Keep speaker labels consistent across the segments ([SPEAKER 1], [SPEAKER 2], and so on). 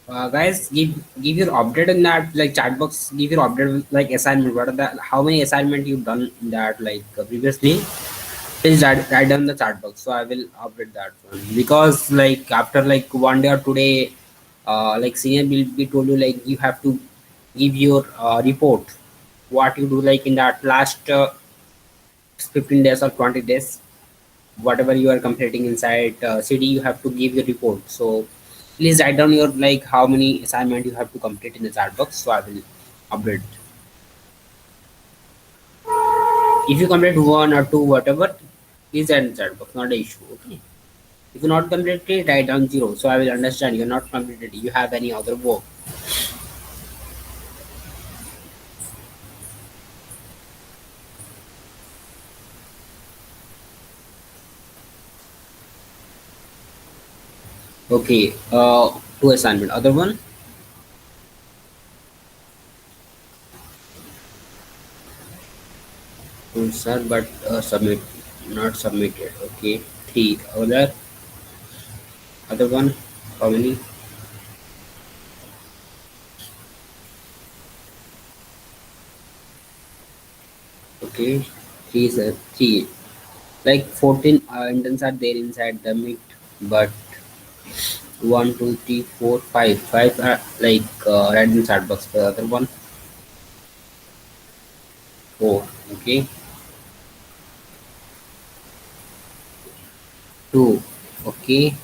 [SPEAKER 1] Guys, give your update in that like chat box. Give your update with, like assignment. What are the how many assignment you've done in that like previously? Please write down the chat box so I will update that one because like after like one day or today, like senior will be told you like you have to give your report what you do like in that last 15 days or 20 days whatever you are completing inside cd you have to give your report. So please write down your like how many assignment you have to complete in the chat box so I will update. If you complete one or two whatever, please add in the chat box, not an issue. Okay, if you not completed, write down zero so I will understand you're not completed, you have any other work. Okay, two assignment, other one. Sir, but submit, not submitted. Okay, three, other one, how many? Okay, three, sir, three. Like 14 interns are there inside the meet, but one, two, three, four, five. Five are like right in chat box. The other one, four. Okay, two. Okay,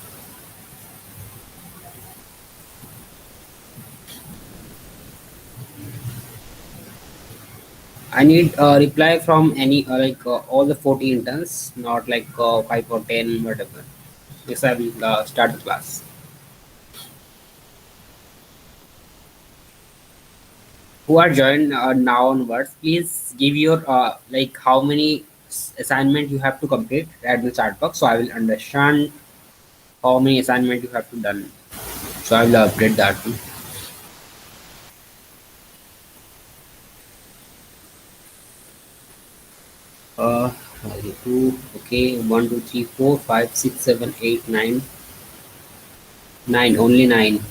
[SPEAKER 1] I need a reply from any like all the 40 interns, not like 5 or 10, whatever. Yes, I will start the class. Who are joined now onwards, please give your like how many assignment you have to complete at the chat box so I will understand how many assignment you have to done. So I will update that one. Uh, two. Okay, one, two, three, four, five, six, seven, eight, nine, nine. Only nine.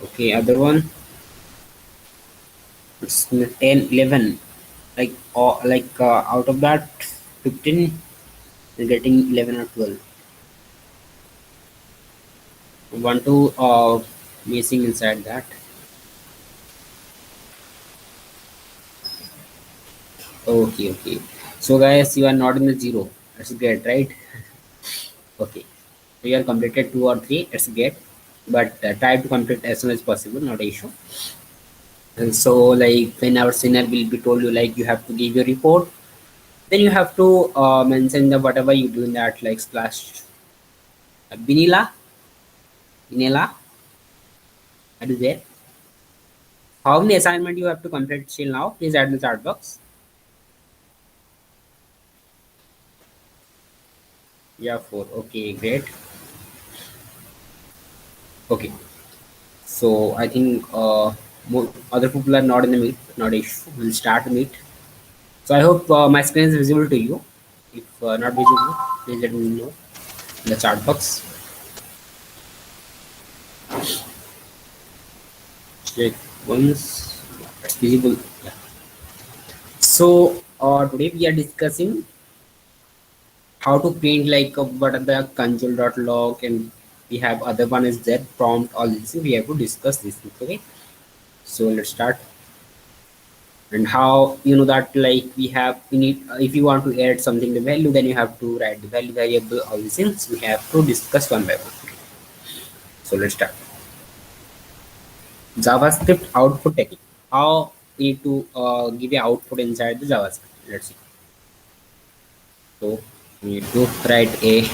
[SPEAKER 1] Okay, other one. It's 10, 11. Like out of that 15, you're getting 11 or 12. One, two missing inside that. Okay, okay. So guys, you are not in the zero. That's great, right? Okay. So you are completed two or three. That's great. But try to complete as soon as possible. Not an issue. And so like when our senior will be told you like you have to give your report, then you have to mention the whatever you do in that like splash. Vanilla, vanilla. Are you there? How many assignment you have to complete till now? Please add in the chat box. Yeah, four. Okay, great. Okay. So I think more other people are not in the meet, not issue. We'll start the meet. So I hope my screen is visible to you. If not visible, please let me know in the chat box. Check once it's visible. Yeah. So today we are discussing how to print like what are the console.log and we have other one is z prompt all this. We have to discuss this. Okay. So let's start. And how you know that like we need if you want to add something the value then you have to write the value variable all these things we have to discuss one by one. So let's start. JavaScript output technique, how we need to give a output inside the JavaScript. Let's see. So we need to write a,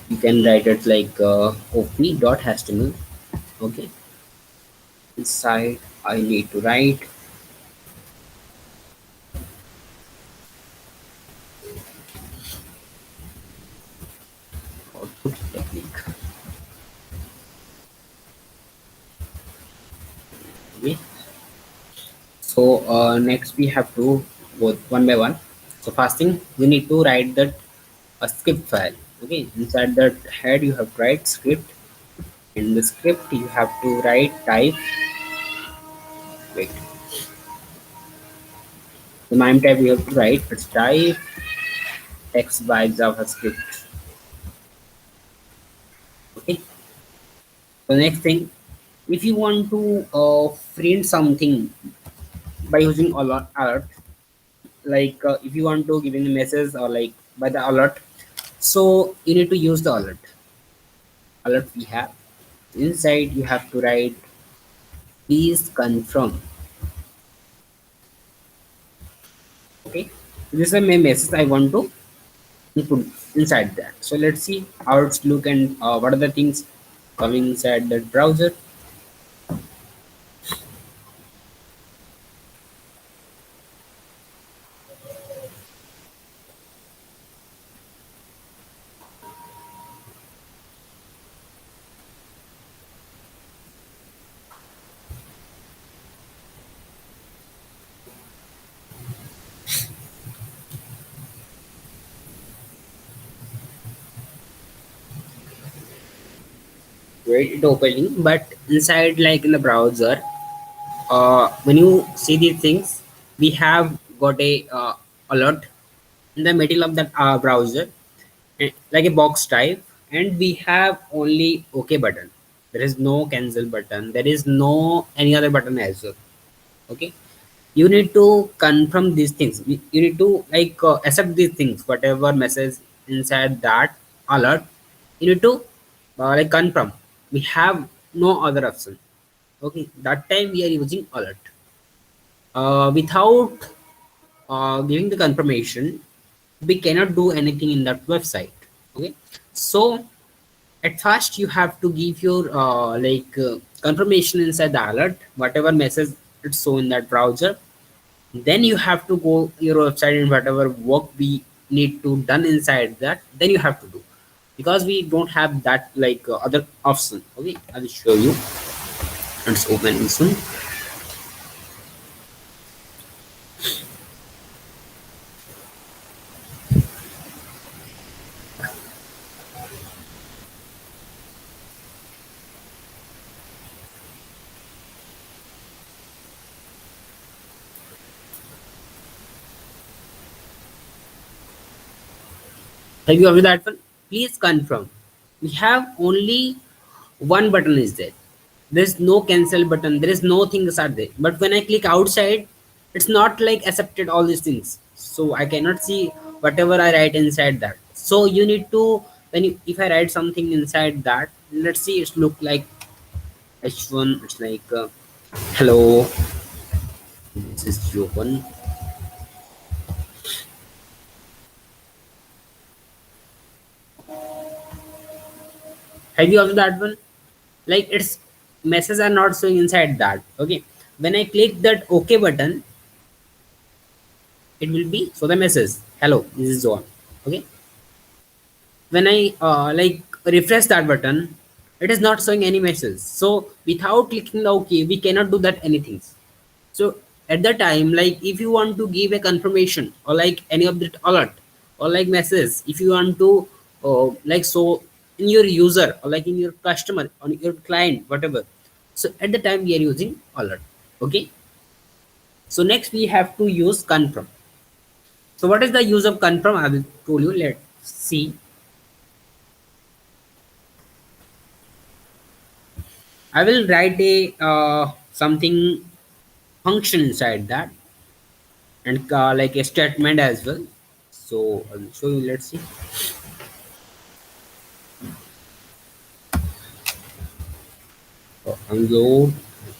[SPEAKER 1] you can write it like op.html. Okay, inside I need to write output technique. Okay, So next we have to go one by one. So first thing we need to write that a script file. Okay, inside that head you have to write script. In the script you have to write type. Wait, the MIME type you have to write its type text by JavaScript. Okay. So next thing, if you want to print something by using alert, like if you want to give in a message or like by the alert, so you need to use the alert we have. Inside you have to write please confirm. Okay. This is a main message I want to input inside that. So let's see how it's look and what are the things coming inside the browser. Wait, it opening, but inside like in the browser, when you see these things, we have got a alert in the middle of that browser, like a box type, and we have only OK button. There is no cancel button. There is no any other button as well. Okay, you need to confirm these things. You need to like accept these things. Whatever message inside that alert, you need to like confirm. We have no other option. Okay, that time we are using alert. Without giving the confirmation, we cannot do anything in that website. Okay, so at first you have to give your confirmation inside the alert, whatever message it's show in that browser. Then you have to go your website and whatever work we need to done inside that, then you have to do, because we don't have that like other option. Okay, I will show you. It's open soon. Have you of that one? Please confirm. We have only one button is there. There is no cancel button. There is no things are there. But when I click outside, it's not like accepted all these things. So I cannot see whatever I write inside that. So you need to when you, if I write something inside that, let's see it's look like H1. It's like hello. This is Johan. Have you of that one? Like its messages are not showing inside that. Okay, when I click that OK button, it will be so the message hello, this is John. Okay, when I refresh that button, it is not showing any message. So without clicking the OK, we cannot do that anything. So at that time, like if you want to give a confirmation or like any of the alert or like message, if you want to like so in your user or like in your customer on your client whatever, so at the time we are using alert. Okay, so next we have to use confirm. So what is the use of confirm? I will tell you. Let's see. I will write a something function inside that and like a statement as well. So I'll show you. Let's see. Unload.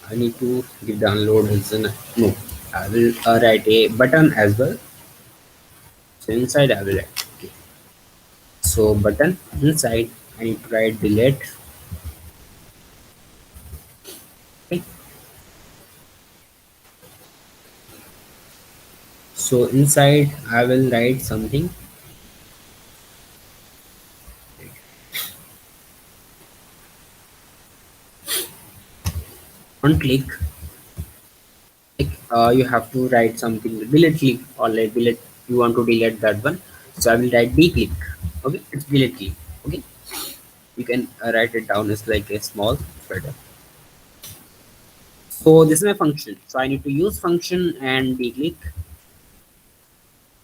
[SPEAKER 1] I need to give download reason. No, I will write a button as well. So inside I will write. Okay. So button inside I need to write delete. Okay. So inside I will write something. On click, you have to write something delete click, or like delete, you want to delete that one. So I will write declick. Okay, it's delete click. Okay, you can write it down as like a small spreader. So this is my function, so I need to use function and declick.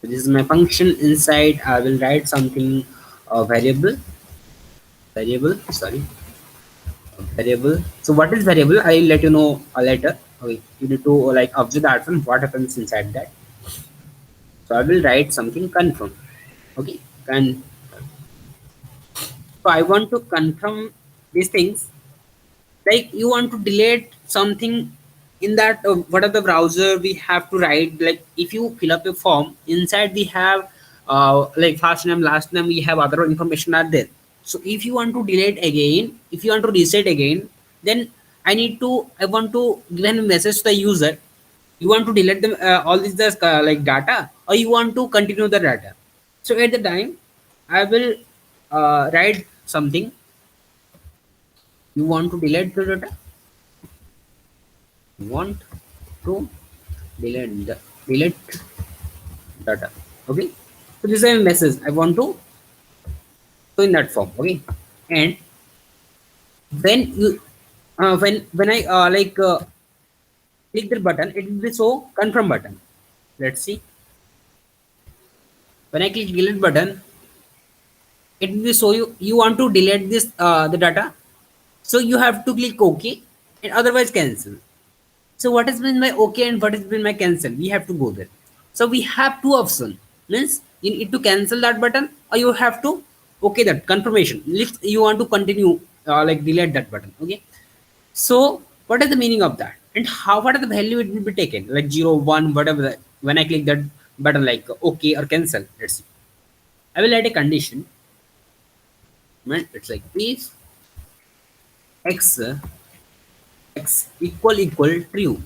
[SPEAKER 1] So this is my function. Inside I will write something, variable, sorry, variable. So what is variable, I'll let you know later. Okay, you need to like observe that one, what happens inside that. So I will write something confirm. Okay, and so I want to confirm these things, like you want to delete something in that, what are the browser we have to write, like if you fill up a form, inside we have like first name last name, we have other information are there. So if you want to delete again, if you want to reset again, then I want to give a message to the user, you want to delete them, all these like data, or you want to continue the data. So at the time I will write something, you want to delete the data, want to delete data. Okay, so this is a message I want to show in that form. Okay, and when you when I click the button, it will be show confirm button. Let's see, when I click delete button, it will be show you want to delete this the data, so you have to click OK and otherwise cancel. So what has been my OK and what has been my cancel? We have to go there. So we have two options. Means you need to cancel that button, or you have to OK that confirmation. If you want to continue, like delete that button. Okay. So what is the meaning of that? And how, what are the value it will be taken? Like 0, 1, whatever. When I click that button, like OK or cancel, let's see. I will add a condition. Right? It's like please x x equal true.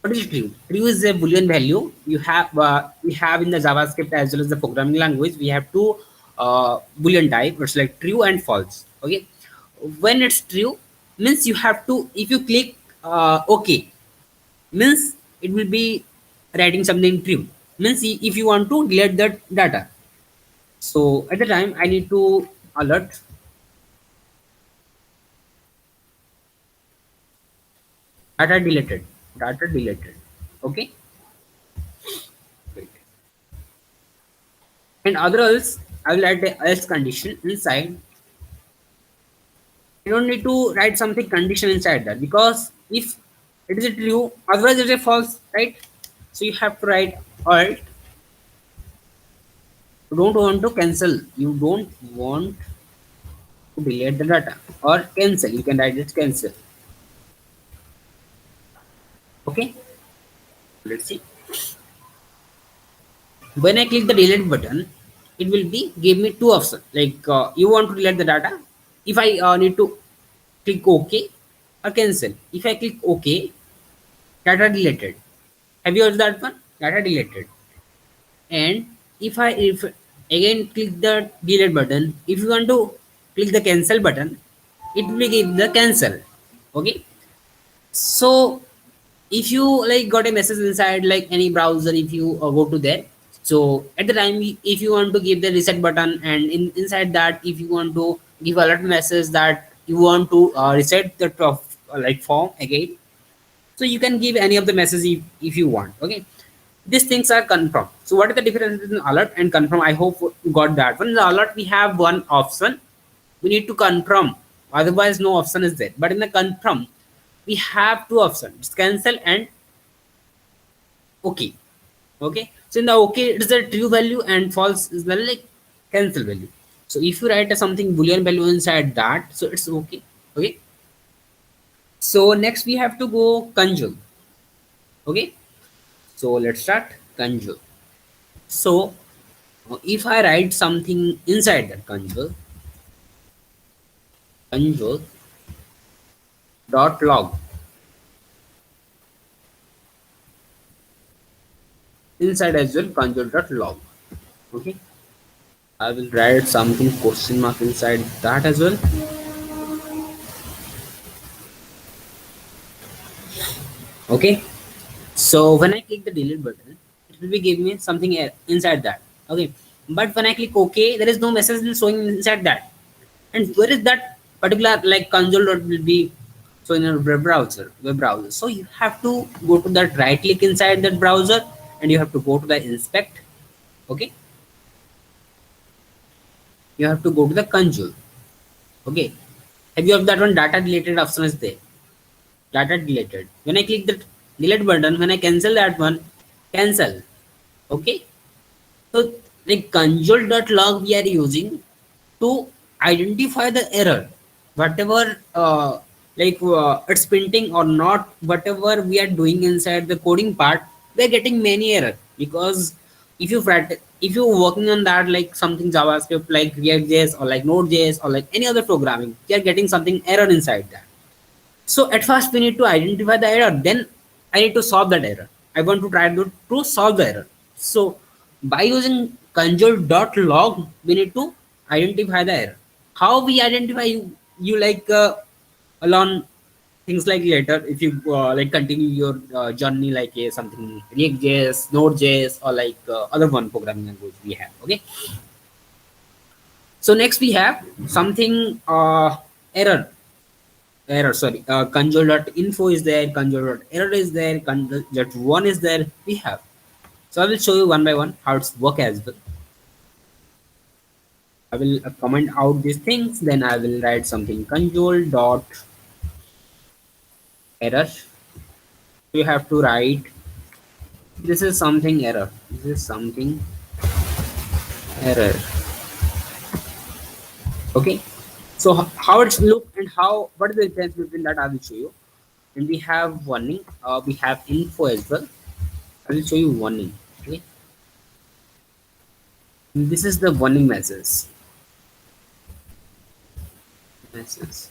[SPEAKER 1] What is true? True is a boolean value. You have we have in the JavaScript as well as the programming language. We have two boolean type. It's like true and false. Okay. When it's true, means you have to. If you click OK, means it will be writing something true. Means if you want to delete that data. So at the time I need to alert data deleted. Data deleted. Okay. Wait. And other else, I will add the else condition inside. You don't need to write something condition inside that, because if it is a true, otherwise it is a false, right? So you have to write alt. You don't want to cancel. You don't want to delete the data or cancel. You can write it cancel. Okay. Let's see. When I click the delete button, it will be give me two options. Like you want to delete the data. If I need to click OK or cancel. If I click OK, data deleted. Have you heard that one? Data deleted. And if again click the delete button, if you want to click the cancel button, it will give the cancel. Okay. So if you like got a message inside like any browser, if you go to there, so at the time if you want to give the reset button, and inside that if you want to give alert message that you want to reset the top, like form again, so you can give any of the messages if you want. Okay, these things are confirmed. So what is the difference between alert and confirm? I hope you got that one. In the alert we have one option, we need to confirm, otherwise no option is there. But in the confirm we have two options, cancel and okay. Okay, so in the okay it is a true value and false is the like cancel value. So if you write a something boolean value inside that, so it's okay. Okay, so next we have to go conjure. Okay, so let's start conjure. So if I write something inside that conjure, conjure dot log, inside as well conjure dot log. Okay, I will write something question mark inside that as well. Okay. So when I click the delete button, it will be giving me something inside that. Okay. But when I click OK, there is no message showing inside that. And where is that particular like console dot will be showing in a web browser. So you have to go to that right click inside that browser and you have to go to the inspect. Okay. You have to go to the console. Okay. Have you have that one data deleted option is there? Data deleted. When I click the delete button, when I cancel that one, cancel. Okay. So the console.log we are using to identify the error, whatever it's printing or not, whatever we are doing inside the coding part, we are getting many error because if you're working on that like something JavaScript like React.js or like Node.js or like any other programming, we are getting something error inside that. So at first we need to identify the error, then I need to solve that error. I want to try to solve the error. So by using console.log, we need to identify the error. How we identify you like along things like later if you like continue your journey like something React.js, Node.js or like other one programming language we have. Okay. So next we have something error sorry console.info is there, console.error is there, console.one is there we have. So I will show you one by one how it's work as well. I will comment out these things, then I will write something console.error. You have to write this is something error, this is something error. Okay. So how it's look and how what is the difference between that I will show you. And we have warning, we have info as well. I will show you warning. Okay. This is the warning message message.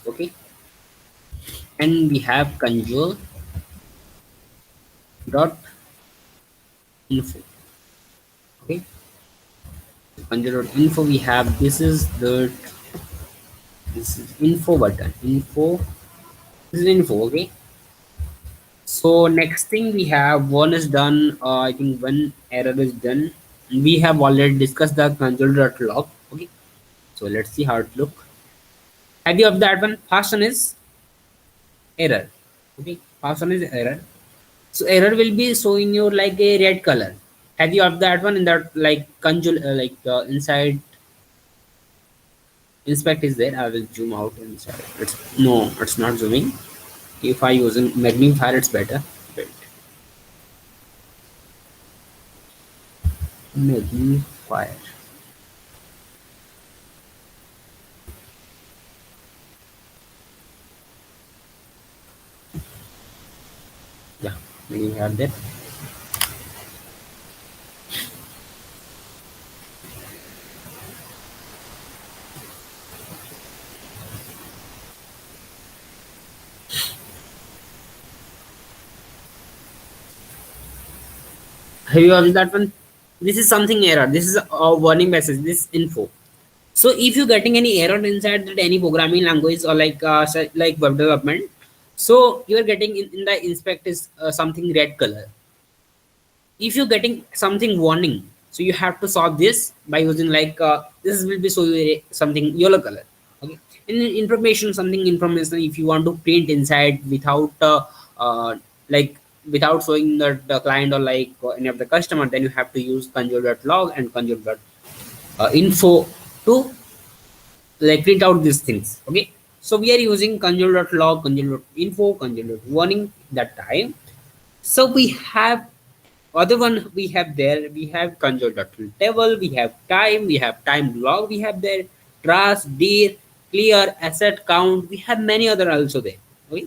[SPEAKER 1] Okay. And we have console dot info. Okay. Console dot info we have this is info button info, this is info. Okay. So next thing we have one is done, I think one error is done. We have already discussed the console dot log. Okay. So let's see how it look. Have you of that one? First one is error. Okay. First one is error. So error will be showing you like a red color. Have you of that one in that like console inside inspect is there? I will zoom out inside. It's no, it's not zooming. If I using magnifier, it's better. Wait. Magnifier. Yeah, we have that. Have you heard that one? This is something error. This is a warning message. This info. So if you're getting any error inside that any programming language or like like web development, so you are getting in the inspect is something red color. If you're getting something warning, so you have to solve this by using like this will be so something yellow color. Okay. In information, something information if you want to print inside without uh, like without showing the client or like any of the customer, then you have to use console.log and console.info to like print out these things. Okay. So we are using console.log, console.info, console.warning that time. So we have other one we have there, we have console.table, we have time, we have time log, we have there trash, dir, clear, asset count, we have many other also there. Okay.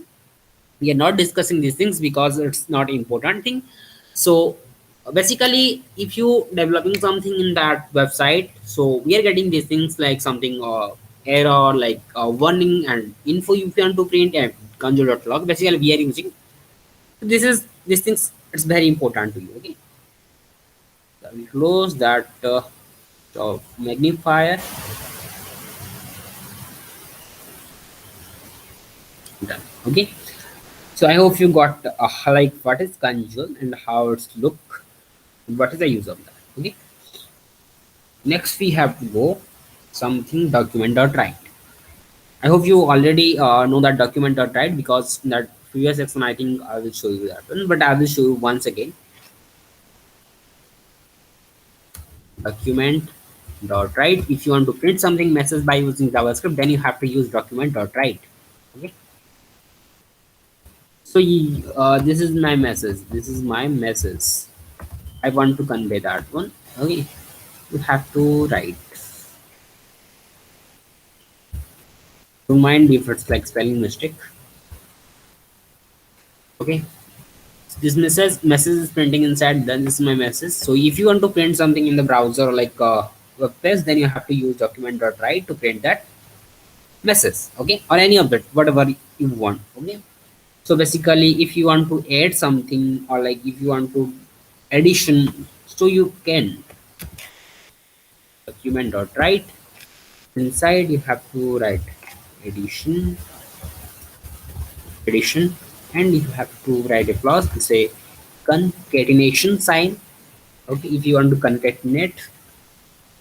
[SPEAKER 1] We are not discussing these things because it's not important thing. So basically if you developing something in that website, so we are getting these things like something error like warning and info if you want to print and console.log. Basically we are using this is these things, it's very important to you. Okay. So I will close that magnifier. done. Okay, so I hope you got like what is conjure and how it's look, what is the use of that. Okay, next we have to go something document.write. I hope you already know that document.write, because in that previous section I think I will show you that one, but I will show you once again. Document.write. If you want to print something message by using JavaScript, then you have to use document.write. Okay, so this is my message. This is my message. I want to convey that one. Okay, you have to write. Don't mind if it's like spelling mistake. Okay, this message is printing inside. Then this is my message. So if you want to print something in the browser or like web page, then you have to use document.write to print that message. Okay, or any of that, whatever you want. Okay, so basically if you want to add something, or like if you want to addition, so you can document.write. Inside you have to write addition, addition, and you have to write a clause to say concatenation sign. Okay, if you want to concatenate,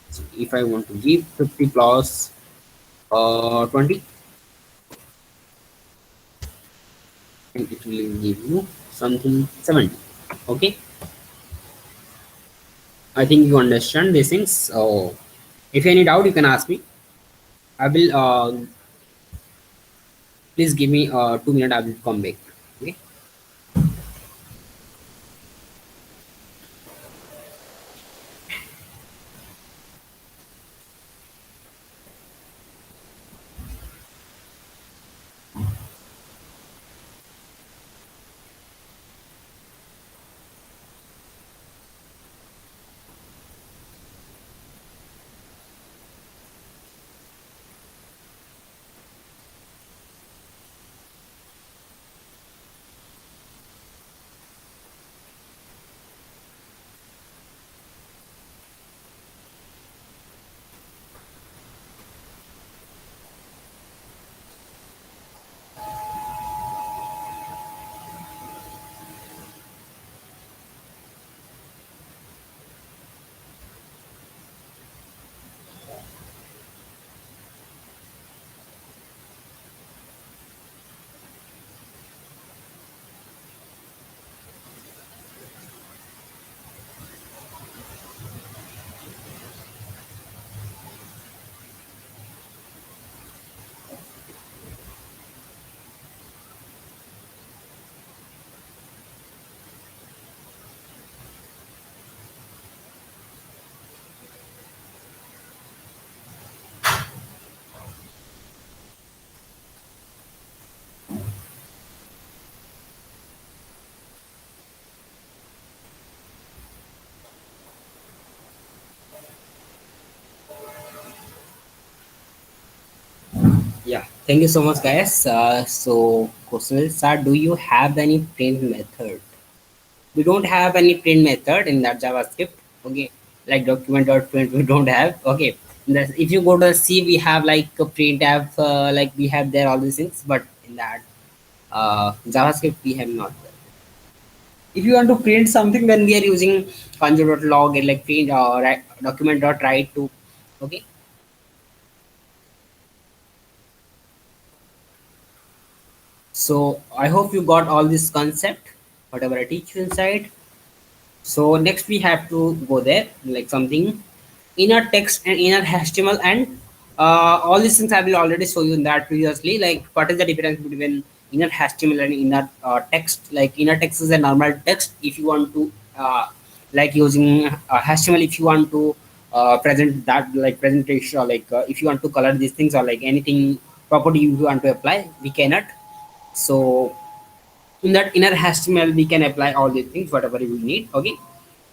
[SPEAKER 1] so if I want to give 50 plus 20, and it will give you something 70. Okay, I think you understand these things. So if any doubt you can ask me. I will please give me 2 minutes. I will come back. Okay. Yeah. Thank you so much, guys. So, question is, sir, do you have any print method? We don't have any print method in that JavaScript. Okay, like document.print we don't have. Okay, if you go to C, we have like a print app, like we have there all these things, but in that JavaScript we have not. If you want to print something, then we are using conjure.log and like print or document.write to. Okay, so I hope you got all this concept, whatever I teach you inside. So next we have to go there like something inner text and inner HTML, and all these things I will already show you in that previously. Like what is the difference between inner HTML and inner text? Like inner text is a normal text. If you want to like using HTML, if you want to present that like presentation, or like if you want to color these things, or like anything property you want to apply, we cannot. So in that inner HTML we can apply all these things whatever we need. Okay,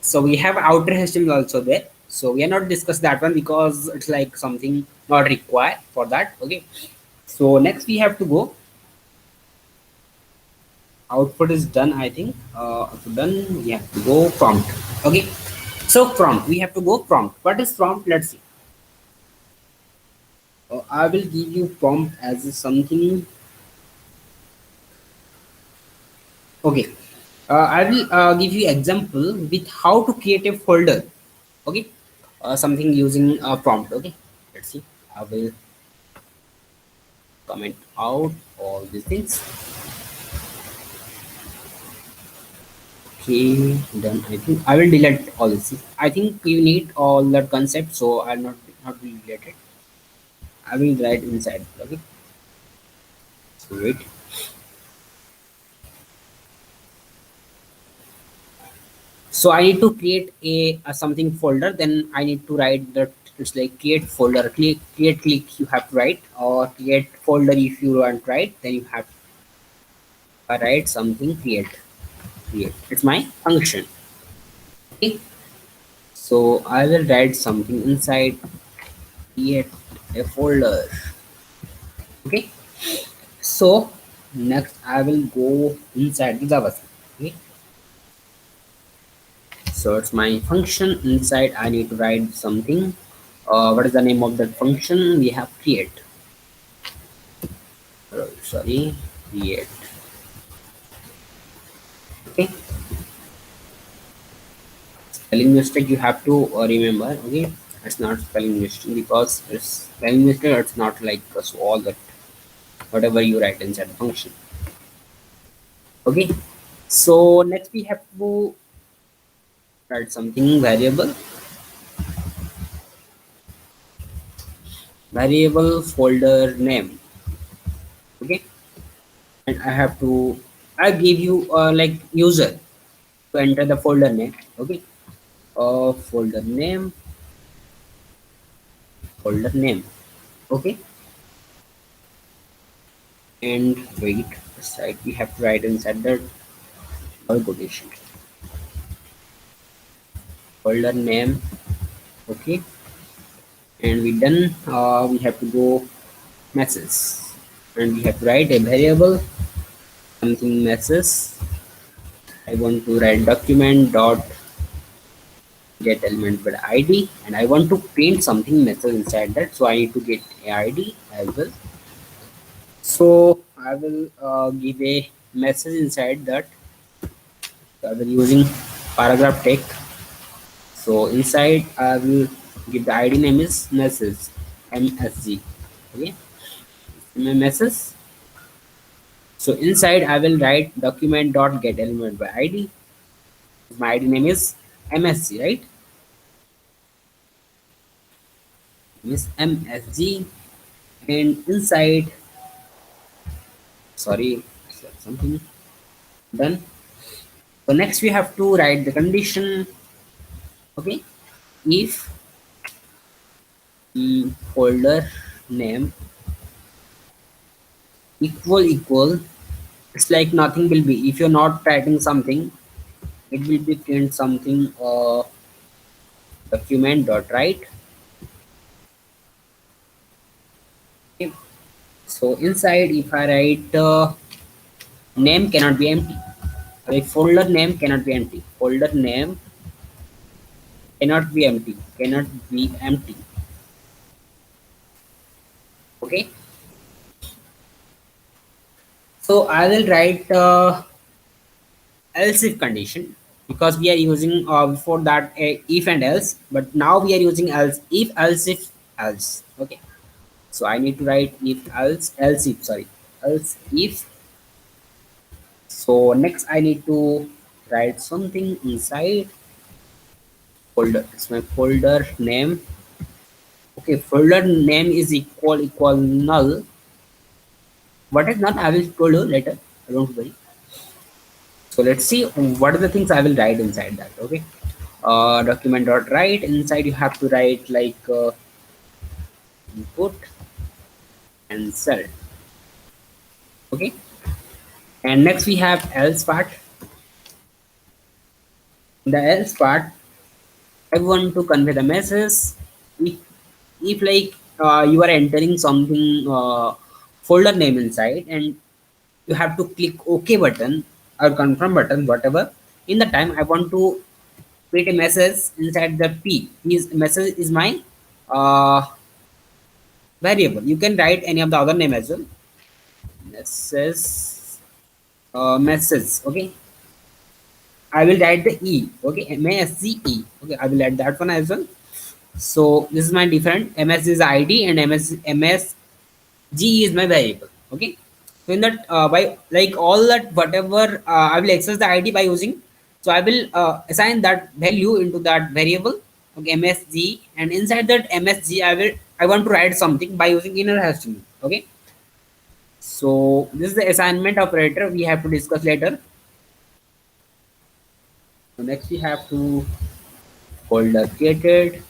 [SPEAKER 1] so we have outer HTML also there, so we are not discuss that one because it's like something not required for that. Okay, so next we have to go output is done. I think done. We have to go prompt. Okay, so prompt, we have to go prompt. What is prompt? Let's see. I will give you prompt as something Okay, I will give you example with how to create a folder. Okay, something using a prompt. Okay, let's see. I will comment out all these things. Okay, done. I think I will delete all this. I think you need all that concept, so I'll not be deleted. I will write inside. Okay, so wait. So I need to create a something folder. Then I need to write that it's like create folder. Create click you have to write, or create folder if you want to write. Then you have to write something create. It's my function. Okay. So I will write something inside create a folder. Okay. So next I will go inside the JavaScript. Okay. So it's my function inside. I need to write something. What is the name of that function? We have create. Sorry, create. Okay. Spelling mistake you have to remember. Okay. It's not spelling mistake because it's spelling mistake. It's not like so all that whatever you write inside the function. Okay. So next we have to write something variable folder name. Okay, and I have to I give you like user to enter the folder name. Okay, folder name. Okay, and wait, side we have to write inside the double quotation folder name. Okay, and we done. We have to go message, and we have to write a variable something message. I want to write document dot get element with id, and I want to print something message inside that, so I need to get a id as well. So I will give a message inside that. I will using paragraph tag. So inside I will give the id name is message msg. Okay, my message. So inside I will write document dot get element by id. My id name is msg, right? Miss msg, and inside, sorry, something done. So next we have to write the condition. Okay, if folder name equal, it's like nothing will be, if you're not writing something, it will be print something document dot write. Okay. So inside if I write name cannot be empty, like folder name cannot be empty, folder name cannot be empty. Okay, so I will write else if condition, because we are using before that if and else, but now we are using else if else. Okay, so I need to write if else if, sorry, else if. So next I need to write something inside folder. It's my folder name. Okay, folder name is equal null. What is not, I will tell you later, don't worry. So let's see what are the things I will write inside that. Okay, document dot write. Inside you have to write like input and cell. Okay, and next we have else part. In the else part, I want to convey the message. If like you are entering something folder name inside, and you have to click OK button or confirm button, whatever. In the time I want to create a message inside the p. Is message is my uh, variable. You can write any of the other name as well. Message message. Okay, I will write the E. Okay, MSGE. Okay, I will add that one as well. So this is my different. MS is ID and MSG is my variable. Okay, so in that by like all that whatever I will access the ID by using. So I will assign that value into that variable. Okay, MSG, and inside that MSG I want to write something by using inner HTML. Okay, so this is the assignment operator we have to discuss later. So next we have to folder created,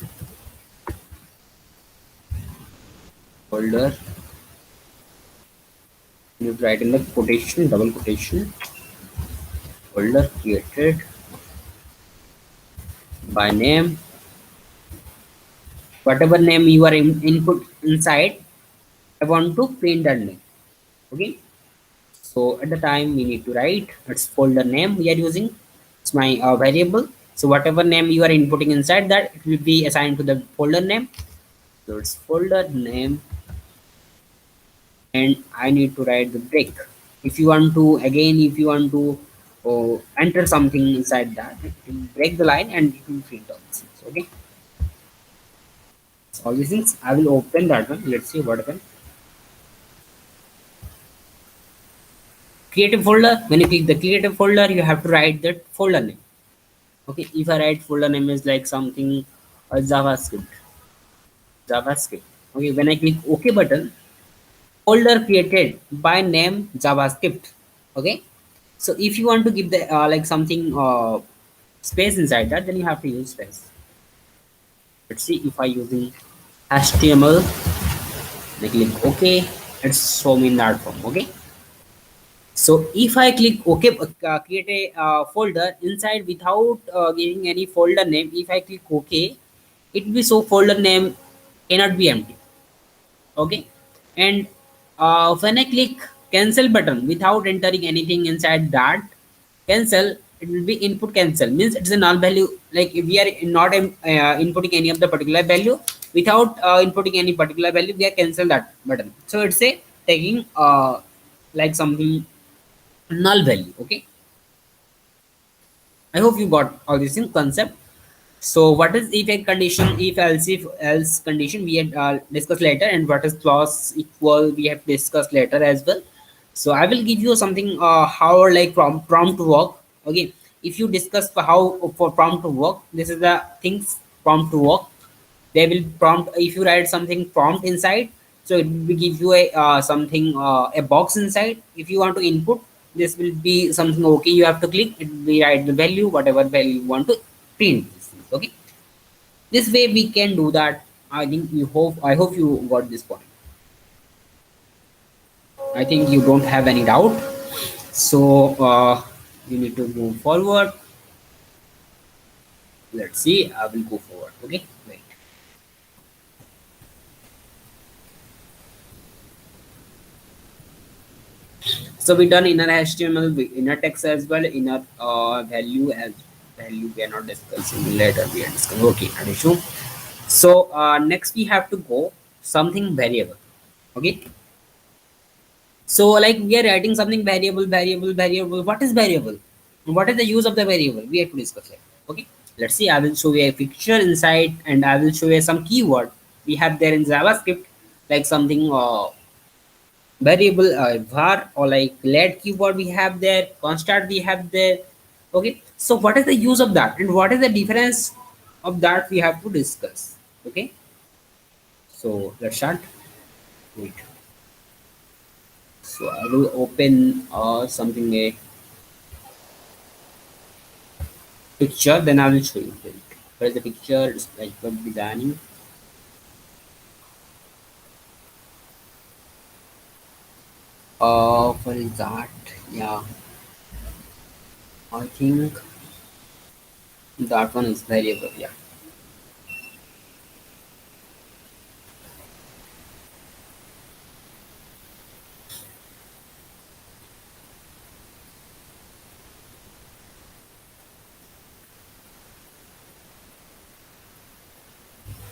[SPEAKER 1] folder, you write in the quotation, double quotation, folder created by name, whatever name you are input inside, I want to print that name. Okay, so at the time we need to write its folder name we are using. It's my variable. So whatever name you are inputting inside that, it will be assigned to the folder name. So it's folder name, and I need to write the break. If you want to again, if you want to enter something inside that, it will break the line and it will print all these things. Okay, so all these things I will open that one. Let's see what happens. Creative folder. When you click the creative folder, you have to write that folder name. Okay, if I write folder name is like something javascript. Okay, when I click OK button, folder created by name javascript. Okay, so if you want to give the like something space inside that, then you have to use space. Let's see if I using HTML, I click OK, it's show me in that form. Okay, so if I click OK, create a folder inside without giving any folder name, if I click OK, it will be so folder name cannot be empty. Okay, and when I click cancel button without entering anything inside that cancel, it will be input cancel, means it's a null value. Like if we are not inputting any of the particular value, without inputting any particular value, we are cancel that button. So it's a taking like something null value. Okay, I hope you got all this in concept. So what is if a condition, if else condition we had discussed later, and what is clause equal we have discussed later as well. So I will give you something how like prompt to work. Okay, if you discuss for how for prompt to work, this is the things prompt to work. They will prompt if you write something prompt inside, so it will give you a something a box inside. If you want to input, this will be something. Okay, you have to click, it will be write the value, whatever value you want to print. Okay, this way we can do that. I hope you got this point. I think you don't have any doubt. So you need to move forward. Let's see, I will go forward. Okay, wait. So we done inner HTML, inner text as well, inner value as value we are not discussing later, we are discussing. Okay, an issue. So next we have to go something variable. Okay, so like we are writing something variable. What is variable? What is the use of the variable? We have to discuss it. Okay, let's see. I will show you a picture inside, and I will show you some keyword we have there in JavaScript, like something variable var, or like let keyword we have there, constant we have there. Okay, so what is the use of that, and what is the difference of that we have to discuss. Okay, so let's start. Wait. So I will open something a picture, then I will show you. Where is the picture? It's like web designing. What is that? Yeah, I think that one is variable. Yeah,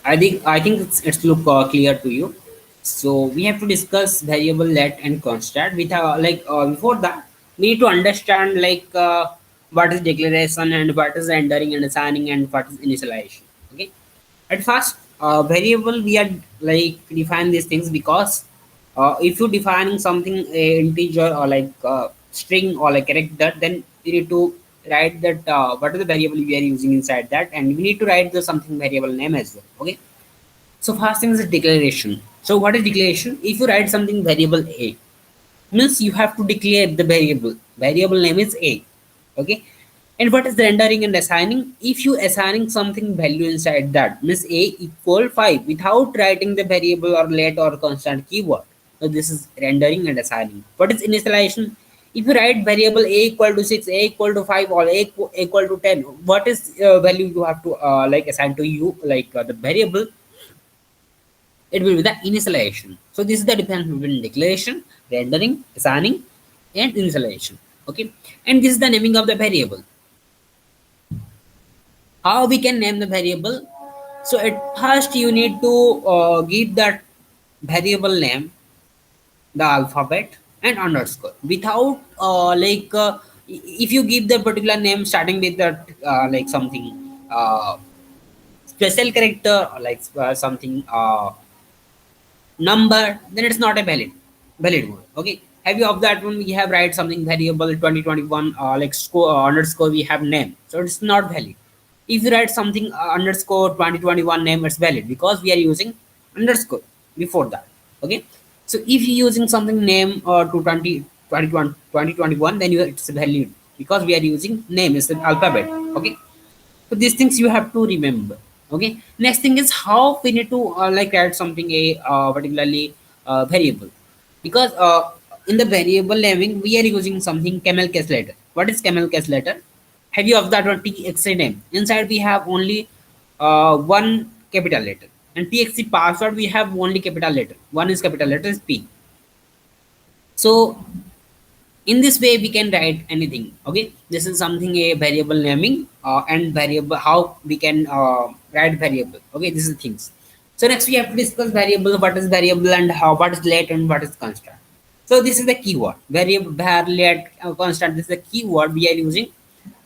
[SPEAKER 1] I think it's look clear to you. So we have to discuss variable let and constant with like before that. we need to understand like what is declaration and what is rendering and assigning and what is initialization. Okay, at first variable we are like define these things because if you defining something a integer or like string or like character, then you need to write that what is the variable we are using inside that, and we need to write the something variable name as well. Okay, so first thing is declaration. So what is declaration? If you write something variable a, means you have to declare the variable name is a. Okay, and what is rendering and assigning? If you assigning something value inside that, means a equal 5 without writing the variable or let or constant keyword, so this is rendering and assigning. What is initialization? If you write variable a equal to 6, a equal to 5, or a equal to 10, what is value you have to like assign to you, like the variable, it will be the initialization. So this is the difference between declaration, rendering, assigning, and initialization. Okay, and this is the naming of the variable. How we can name the variable? So at first you need to give that variable name the alphabet and underscore without if you give the particular name starting with that like something special character or like something number, then it's not a valid one. Okay, have you observed when we have write something variable 2021 like score underscore we have name, so it's not valid. If you write something underscore 2021 name, it's valid because we are using underscore before that. Okay, so if you're using something name to 2021, then it's valid because we are using name is the alphabet. Okay, so these things you have to remember. Okay, next thing is how we need to like add something a particularly variable, because in the variable naming we are using something camel case letter. What is camel case letter? Have you of that one txt name? Inside we have only one capital letter, and txt password we have only capital letter. One is capital letter is p. So in this way we can write anything. Okay, this is something a variable naming and variable how we can write variable. Okay, this is things. So next we have to discuss variable. What is variable and how, what is let and what is constant? So this is the keyword variable, var, let, constant. This is the keyword we are using.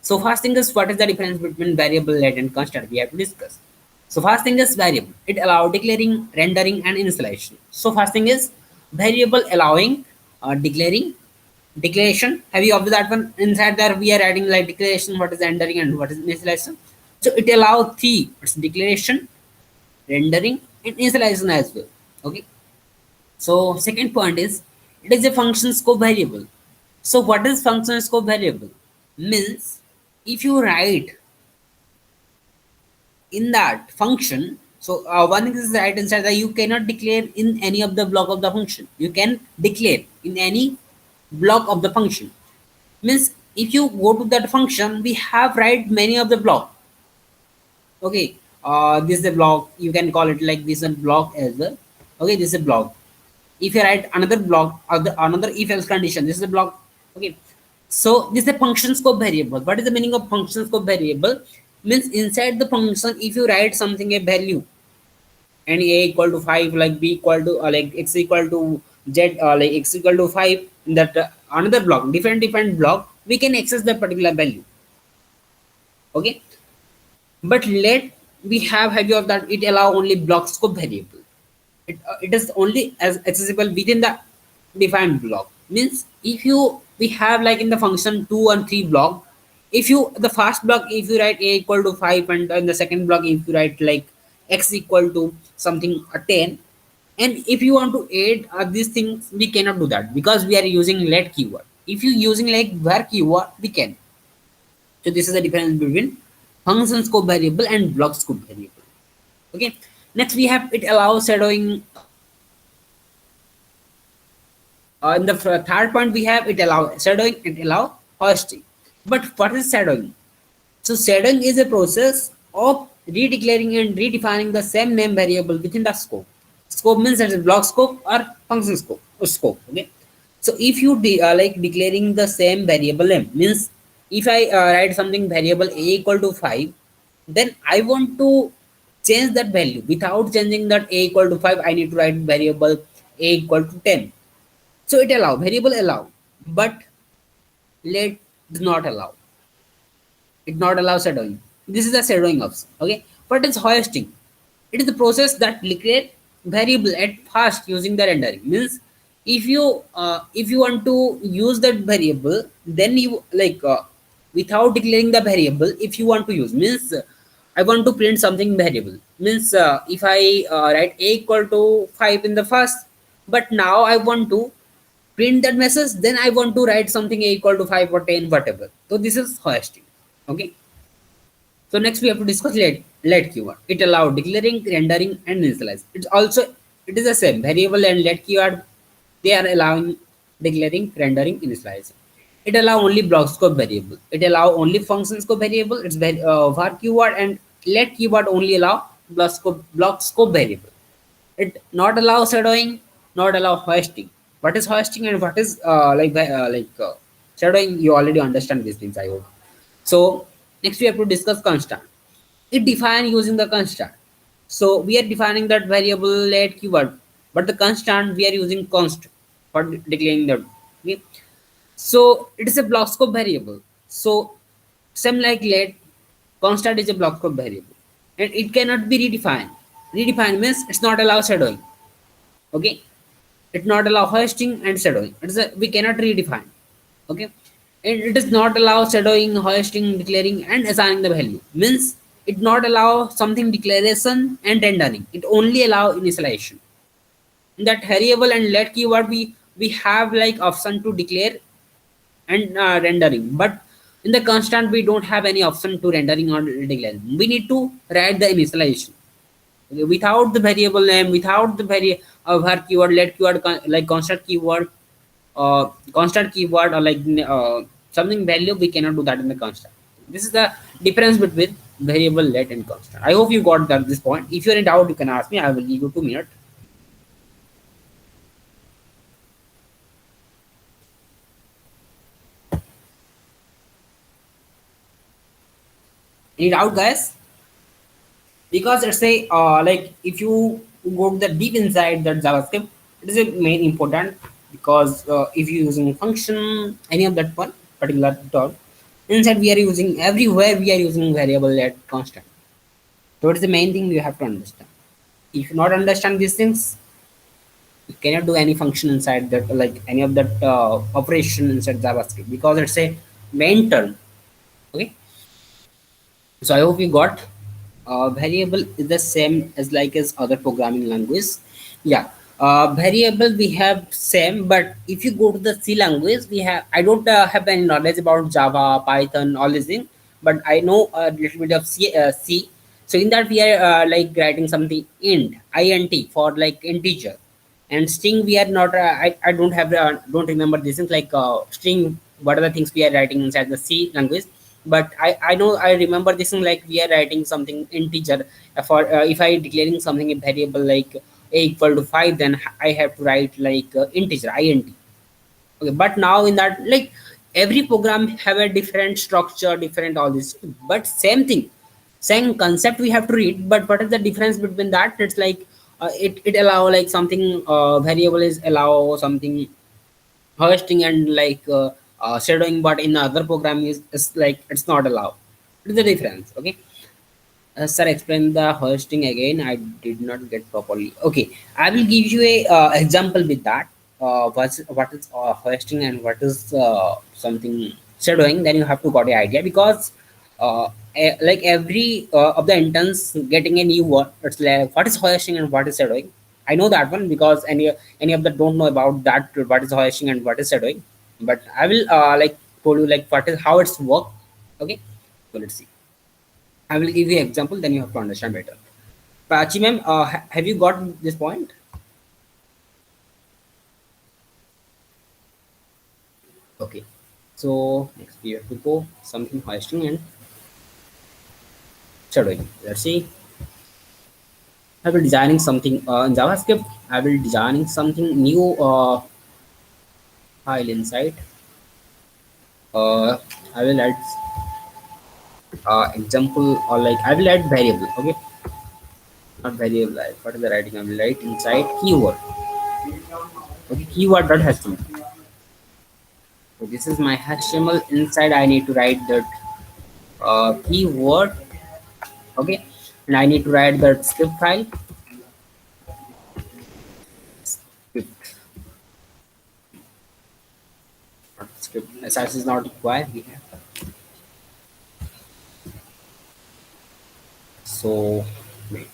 [SPEAKER 1] So first thing is, what is the difference between variable, let, and constant? We have to discuss. So first thing is variable. It allow declaring, rendering, and initialization. So first thing is variable allowing declaring, declaration. Have you observed that one? Inside there we are adding like declaration, what is rendering, and what is initialization. So it allows three. It's declaration, rendering, and initialization as well. Okay. So second point is it is a function scope variable. So what is function scope variable? Means if you write in that function, so one thing is right inside that you cannot declare in any of the block of the function. You can declare in any block of the function. Means if you go to that function, we have write many of the block. Okay, this is a block. You can call it like this a block as well. Okay, this is a block. If you write another block or another if else condition, this is a block. Okay, so this is a function scope variable. What is the meaning of function scope variable? Means inside the function, if you write something a value and a equal to 5, like b equal to like x equal to z, like x equal to 5, in that another block, different block, we can access that particular value. Okay, but let we have you of that it allow only block scope variable. It is only as accessible within the defined block. Means if you we have like in the function 2 and 3 block, if you the first block if you write a equal to 5, and in the second block if you write like x equal to something 10, and if you want to add these things, we cannot do that because we are using let keyword. If you using like var keyword, we can. So this is the difference between function scope variable and block scope variable. Okay, next we have it allows shadowing. In the third point we have it allow shadowing, it allow hoisting. But what is shadowing? So shadowing is a process of redeclaring and redefining the same name variable within the scope. Scope means that is block scope or function scope or scope. Okay, so if you like declaring the same variable name, means if I write something variable a equal to 5, then I want to change that value. Without changing that a equal to 5, I need to write variable a equal to 10. So it allow variable allow, but let does not allow. It not allow shadowing. This is the shadowing option. Okay. What is hoisting? It is the process that declare variable at first using the rendering. Means if you want to use that variable, then you without declaring the variable, if you want to use means I want to print something variable means if I write a equal to 5 in the first, but now I want to print that message, then I want to write something a equal to 5 or 10 whatever. So this is hoisting. Okay. So next we have to discuss let keyword. It allows declaring, rendering, and initialize. It is the same variable and let keyword. They are allowing declaring, rendering, initializing. It allow only block scope variable. It allow only function scope variable. It's var keyword, and let keyword only allow block scope variable. It not allow shadowing, not allow hoisting. What is hoisting and what is shadowing? You already understand these things, I hope. So next we have to discuss constant. It define using the constant. So we are defining that variable let keyword, but the constant we are using const for declaring that. Okay. So it is a block scope variable. So same like let, constant is a block scope variable, and it cannot be redefined. Redefined means it's not allow shadowing. Okay, it not allow hoisting and shadowing. We cannot redefine. Okay, and it does not allow shadowing, hoisting, declaring, and assigning the value. Means it not allow something declaration and rendering. It only allow initialization. In that variable and let keyword, we have like option to declare and rendering, but in the constant we don't have any option to rendering or declaring. We need to write the initialization. Okay, without the variable name, without the var keyword, let keyword, like constant keyword, or like something value, we cannot do that in the constant. This is the difference between variable, let, and constant. I hope you got that this point. If you're in doubt, you can ask me. I will give you 2 minutes. Any doubt, guys? Because it's a like if you go to the deep inside that JavaScript, it is a main important, because if you're using function, any of that one particular term, inside we are using, everywhere we are using variable at constant. So it is the main thing you have to understand. If you not understand these things, you cannot do any function inside that, like any of that operation inside JavaScript, because it's a main term. Okay. So I hope you got. Variable is the same as like as other programming language. Yeah. Variable we have same, but if you go to the C language, we have, I don't have any knowledge about Java, Python, all these things, but I know a little bit of C. So in that we are like writing something int for like integer, and string we are not. I don't have don't remember these things like string. What are the things we are writing inside the C language? But I know, I remember this thing like we are writing something integer for if I declaring something a variable like a equal to 5, then I have to write like integer int. Okay, but now in that, like every program have a different structure, different all this, but same thing, same concept we have to read. But what is the difference between that? It's like it allow like something variable is allow something hosting and like shadowing, but in other program is like it's not allowed. It's the difference. Okay. Sir, explain the hosting again. I did not get properly. Okay, I will give you a example with that. What is hosting and what is something shadowing? Then you have to got a idea, because like every of the interns getting a new word. It's like what is hosting and what is shadowing. I know that one, because any of them don't know about that, what is hosting and what is shadowing. But I will like told you like what is how it's work. Okay, so let's see. I will give you an example, then you have to understand better. Pachi ma'am, have you got this point? Okay. So next we have to go something hoisting and shadowing. Let's see. I will designing something in JavaScript. I will designing something new file inside. Uh, I will add example, or like I will add variable. Okay, not variable. What is the writing? I will write inside keyword. Okay, keyword dot HTML. So this is my HTML. Inside I need to write that keyword. Okay, and I need to write that script file. Script, not script. SRC is not required. We have. So wait.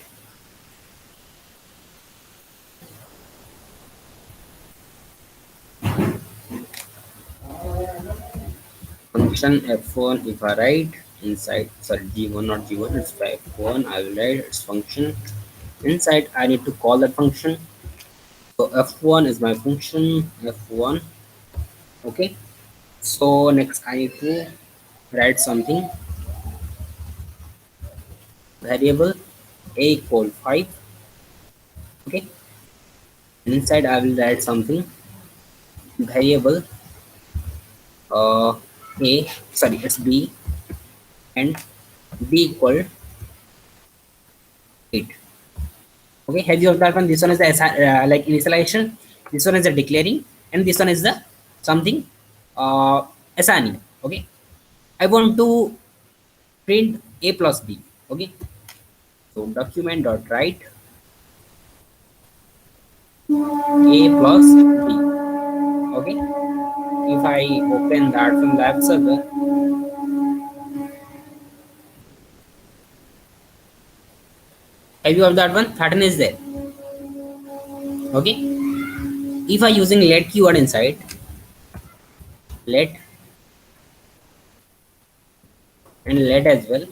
[SPEAKER 1] Function f1, if I write inside, sorry, g1, not g1, it's f1. I will write its function. Inside I need to call that function. So f1 is my function, f1. Okay, so next I need to write something, variable a equal 5. Okay, inside I will write something, variable uh, a, sorry, it's b, and b equal 8. Okay, have you heard that one? This one is the like initialization, this one is the declaring, and this one is the something assigning. Okay, I want to print a plus b. Okay, so document dot write a plus b. Okay, if I open that from the web server, have you heard that one? Pattern is there. Okay, if I using let keyword inside, let and let as well,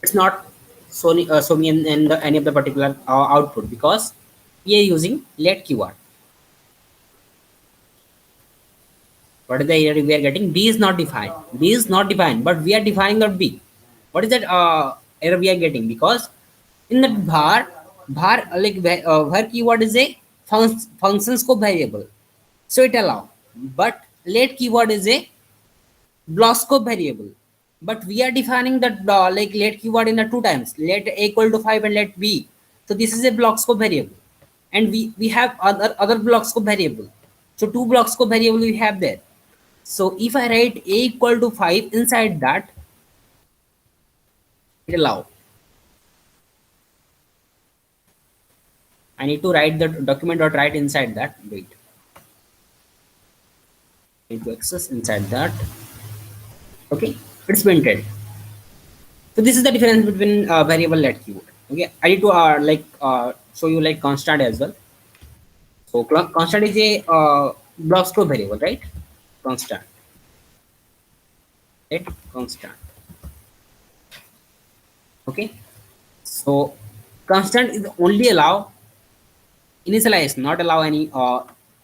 [SPEAKER 1] it's not show me in the, any of the particular output, because we are using let keyword. What is the error we are getting? B is not defined. B is not defined, but we are defining the B. What is that error we are getting? Because in the bar like where keyword is a function scope variable, so it allow. But let keyword is a block scope variable. But we are defining that like let keyword in the two times. Let a equal to 5 and let b. So this is a block scope variable, and we have other block scope variable. So two block scope variable we have there. So if I write a equal to 5 inside that, it allow. I need to write the document dot write inside that. Wait. I need to access inside that. Okay, it's printed. So this is the difference between variable let keyword. Okay, I need to like show you like constant as well. So constant is a block scope variable, right? Constant, right? Constant. Okay. So constant is only allow initialize, not allow any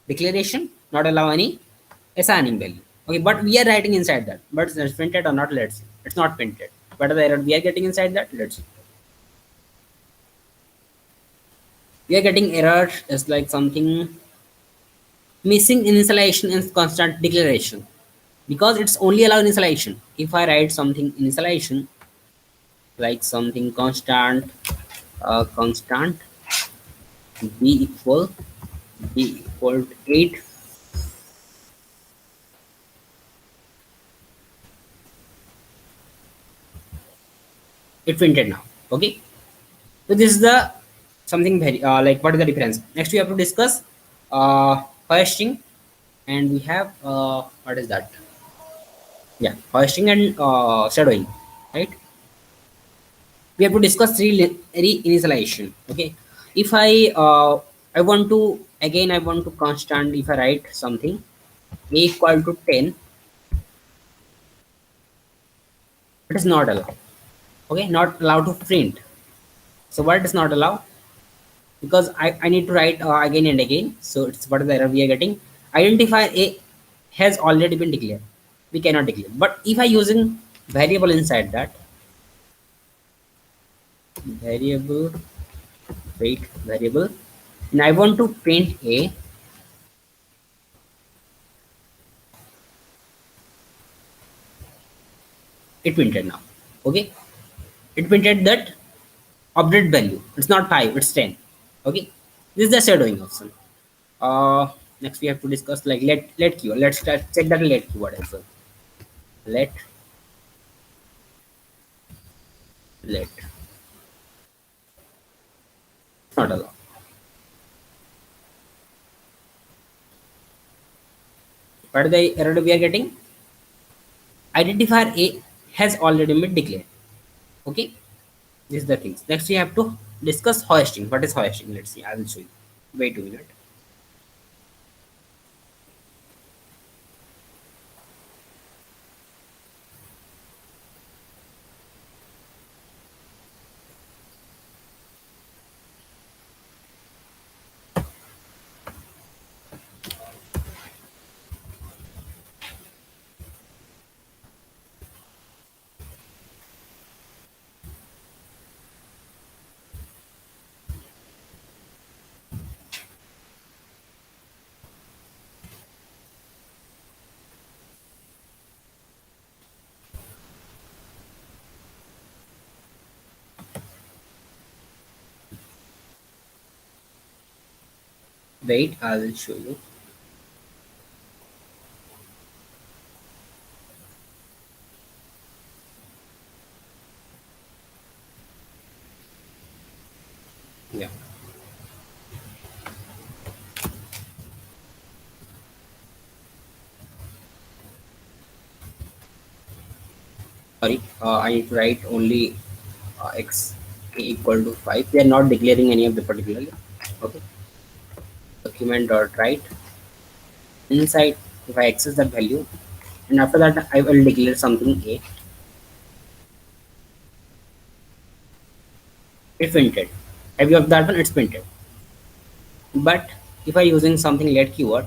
[SPEAKER 1] declaration, not allow any assigning value. Okay, but we are writing inside that. But it's printed or not? Let's see. It's not printed. What are the error we are getting inside that? Let's see. We are getting error is like something missing initialization and constant declaration, because it's only allow initialization. If I write something initialization like something constant, constant b equal to 8, it printed now. Okay, so this is the something very like what is the difference. Next we have to discuss hoisting, and we have what is that? Yeah, hoisting and shadowing, right? We have to discuss re-initialization. Okay, if I want to, again I want to constant, if I write something a equal to 10, it is not allowed. Okay, not allowed to print. So what is not allowed? Because I need to write again and again. So it's what is the error we are getting. Identify a has already been declared, we cannot declare. But if I using variable inside that, variable, wait, variable, and I want to print a, it printed now. Okay, it printed that update value. It's not 5, it's 10. Okay, this is the shadowing option. Next we have to discuss like let keyword. Let's check that let keyword as well. Let not allow. What is the error we are getting? Identifier A has already been declared. Okay, this is the things. Next we have to discuss hoisting. What is hoisting? Let's see. I will show you. Wait a minute. Wait, I will show you. Yeah. Sorry. I need to write only x equal to 5. We are not declaring any of the particular. Okay. Document dot write inside. If I access that value, and after that I will declare something A. It printed. Have you of that one? It's printed. But if I using something let keyword,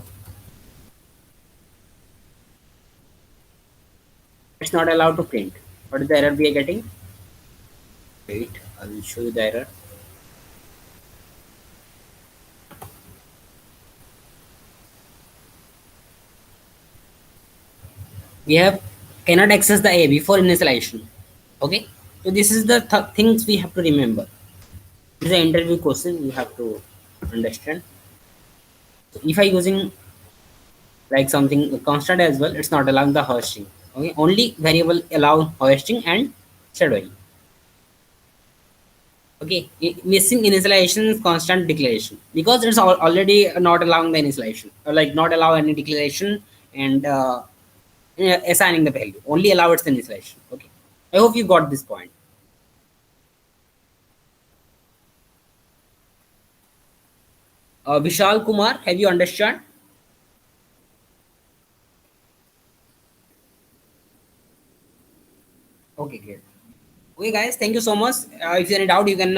[SPEAKER 1] it's not allowed to print. What is the error we are getting? Wait, I will show you the error. We have cannot access the A before initialization. Okay, so this is the things we have to remember. This is an interview question you have to understand. So if I using like something constant as well, it's not allowing the hoisting. Okay, only variable allow hoisting and shadowing. Okay, missing initialization is constant declaration because it's already not allowing the initialization, or like not allow any declaration and assigning the value. Only allow its initialization. Okay, I hope you got this point. Vishal Kumar, have you understood? Okay, great. Okay, guys, thank you so much. If you have any doubt, you can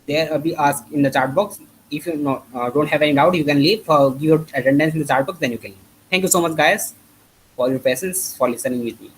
[SPEAKER 1] there be asked in the chat box. If you don't have any doubt, you can leave. Give your attendance in the chat box, then you can leave. Thank you so much, guys, for your patience for listening with me.